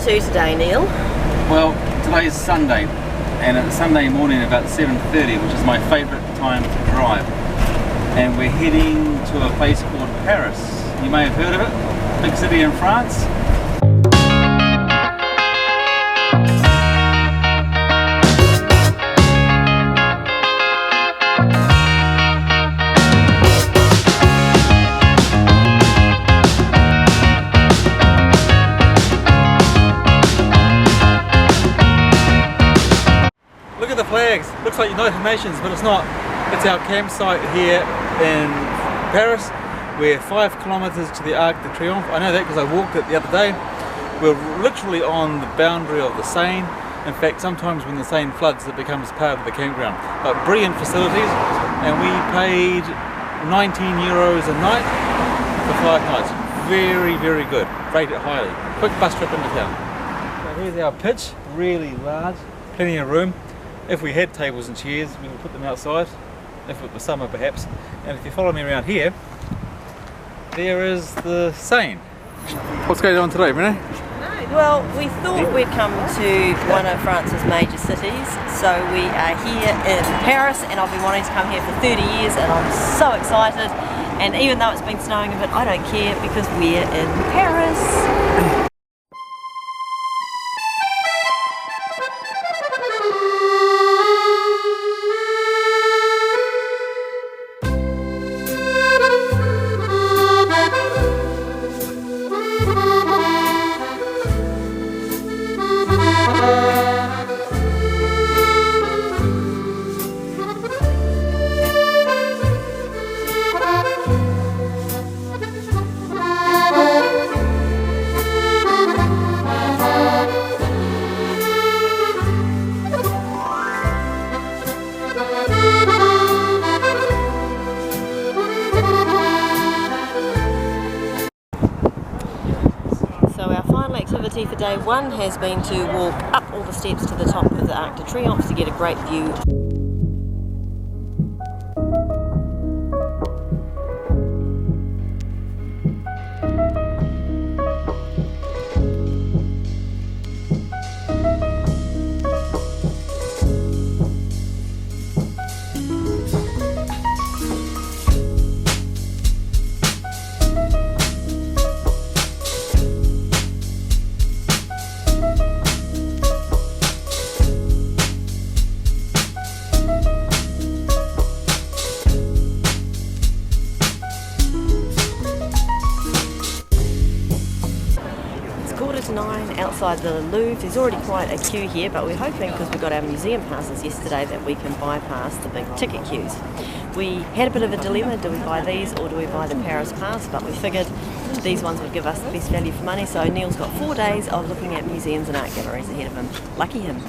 to today, Neil? Well, today's Sunday, and it's Sunday morning about 7:30, which is my favourite time to drive. And we're heading to a place called Paris. You may have heard of it, big city in France. Look at the flags. Looks like United Nations, but it's not. It's our campsite here in Paris. We're 5 kilometres to the Arc de Triomphe. I know that because I walked it the other day. We're literally on the boundary of the Seine. In fact, sometimes when the Seine floods, it becomes part of the campground. But brilliant facilities, and we paid 19 euros a night for 5 nights. Very, very good. Rate it highly. Quick bus trip into town. So here's our pitch. Really large. Plenty of room. If we had tables and chairs, we would put them outside, if it was summer perhaps. And if you follow me around here, there is the Seine. What's going on today, Renee? Well, we thought we'd come to one of France's major cities, so we are here in Paris, and I've been wanting to come here for 30 years, and I'm so excited. And even though it's been snowing a bit, I don't care because we're in Paris. Activity for day one has been to walk up all the steps to the top of the Arc de Triomphe to get a great view. Outside the Louvre. There's already quite a queue here, but we're hoping, because we got our museum passes yesterday, that we can bypass the big ticket queues. We had a bit of a dilemma, do we buy these or do we buy the Paris pass, but we figured these ones would give us the best value for money, so Neil's got 4 days of looking at museums and art galleries ahead of him. Lucky him.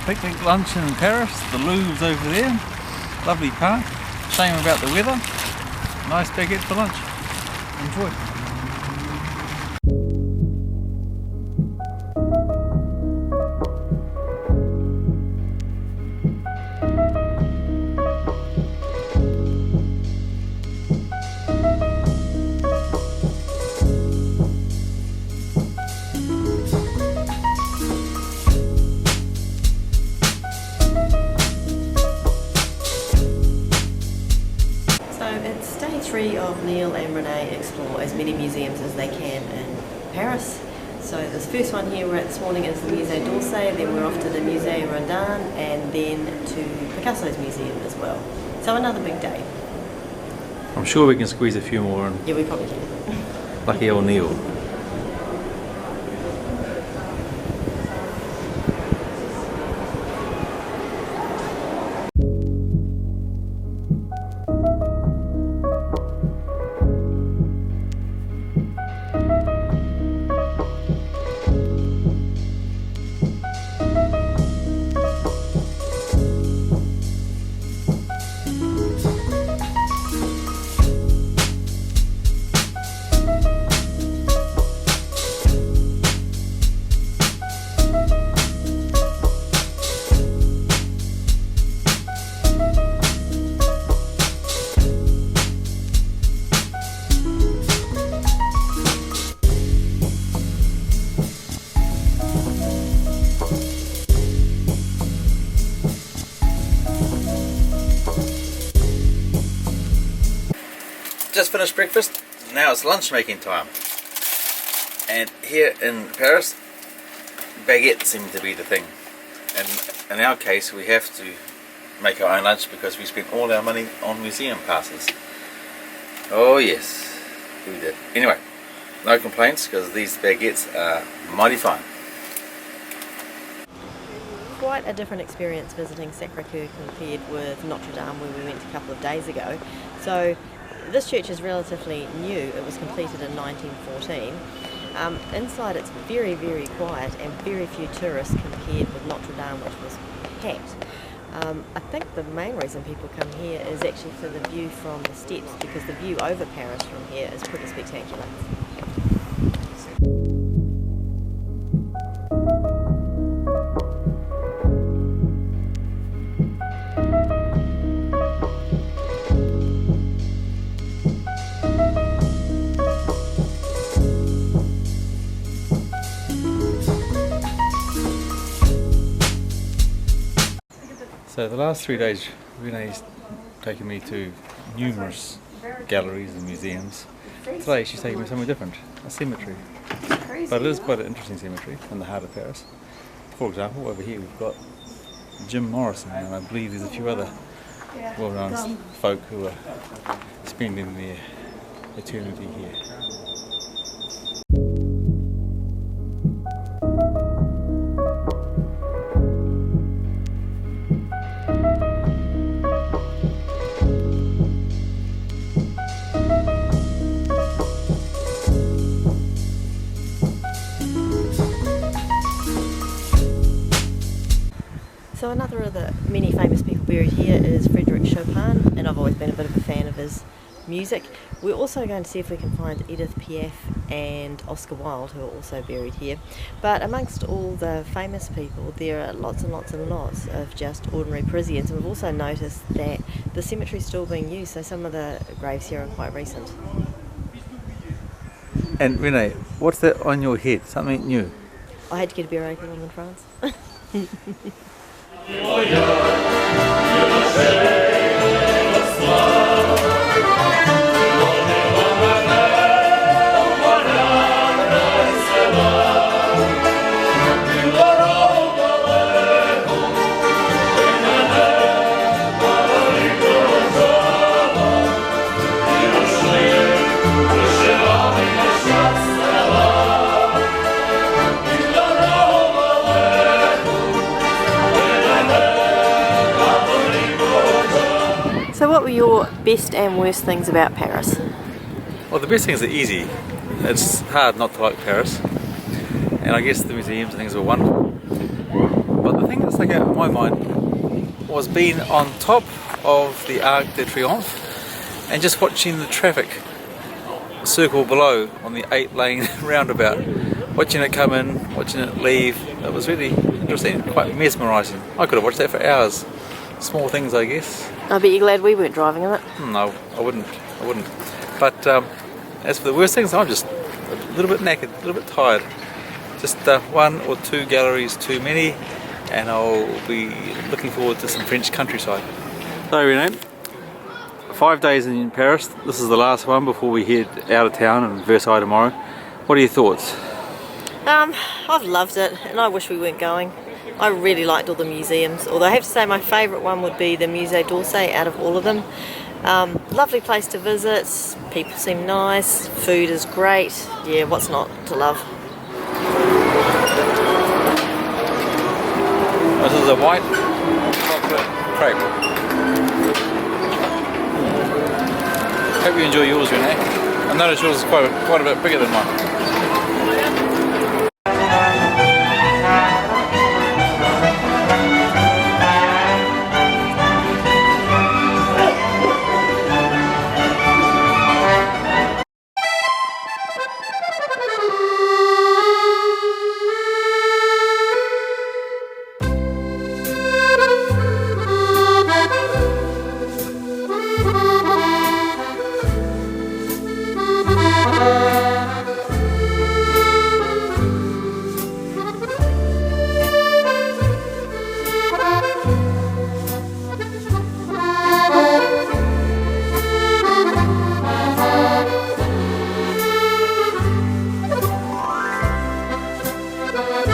Picnic lunch in Paris, the Louvre's over there, lovely park, shame about the weather, nice baguette for lunch, enjoy. Of Neil and Renee explore as many museums as they can in Paris. So this first one here we're at this morning is the Musée d'Orsay, then we're off to the Musée Rodin, and then to Picasso's museum as well. So another big day. I'm sure we can squeeze a few more in. Yeah, we probably can. Lucky old Neil. just finished breakfast. Now it's lunch making time. And here in Paris, baguettes seem to be the thing. And in our case, we have to make our own lunch because we spent all our money on museum passes. Oh yes, we did. Anyway, no complaints because these baguettes are mighty fine. Quite a different experience visiting Sacré-Cœur compared with Notre Dame where we went a couple of days ago. So this church is relatively new. It was completed in 1914. Inside it's very, very quiet and very few tourists compared with Notre Dame, which was packed. I think the main reason people come here is actually for the view from the steps, because the view over Paris from here is pretty spectacular. So the last 3 days, Renee's taken me to numerous galleries and museums. Today she's taking me somewhere different, a cemetery. But it is quite an interesting cemetery in the heart of Paris. For example, over here we've got Jim Morrison, and I believe there's a few other well-known folk who are spending their eternity here. So another of the many famous people buried here is Frédéric Chopin, and I've always been a bit of a fan of his music. We're also going to see if we can find Edith Piaf and Oscar Wilde, who are also buried here. But amongst all the famous people, there are lots and lots and lots of just ordinary Parisians, and we've also noticed that the cemetery is still being used, so some of the graves here are quite recent. And Renee, what's that on your head? Something new? I had to get a beret when I'm in France. So what were your best and worst things about Paris? Well, the best things are easy. It's hard not to like Paris. And I guess the museums and things were wonderful. But the thing that stuck out in my mind was being on top of the Arc de Triomphe and just watching the traffic circle below on the 8-lane roundabout. Watching it come in, watching it leave. It was really interesting, quite mesmerising. I could have watched that for hours. Small things, I guess. I bet you're glad we weren't driving in it. No, I wouldn't. But as for the worst things, I'm just a little bit knackered, a little bit tired. Just 1 or 2 galleries too many, and I'll be looking forward to some French countryside. So Renee, 5 days in Paris. This is the last one before we head out of town and Versailles tomorrow. What are your thoughts? I've loved it, and I wish we weren't going. I really liked all the museums, although I have to say my favourite one would be the Musée d'Orsay out of all of them. Lovely place to visit, people seem nice, food is great. Yeah, what's not to love? This is a white chocolate crepe. Hope you enjoy yours, Renee. I noticed yours is quite a bit bigger than mine. Bye.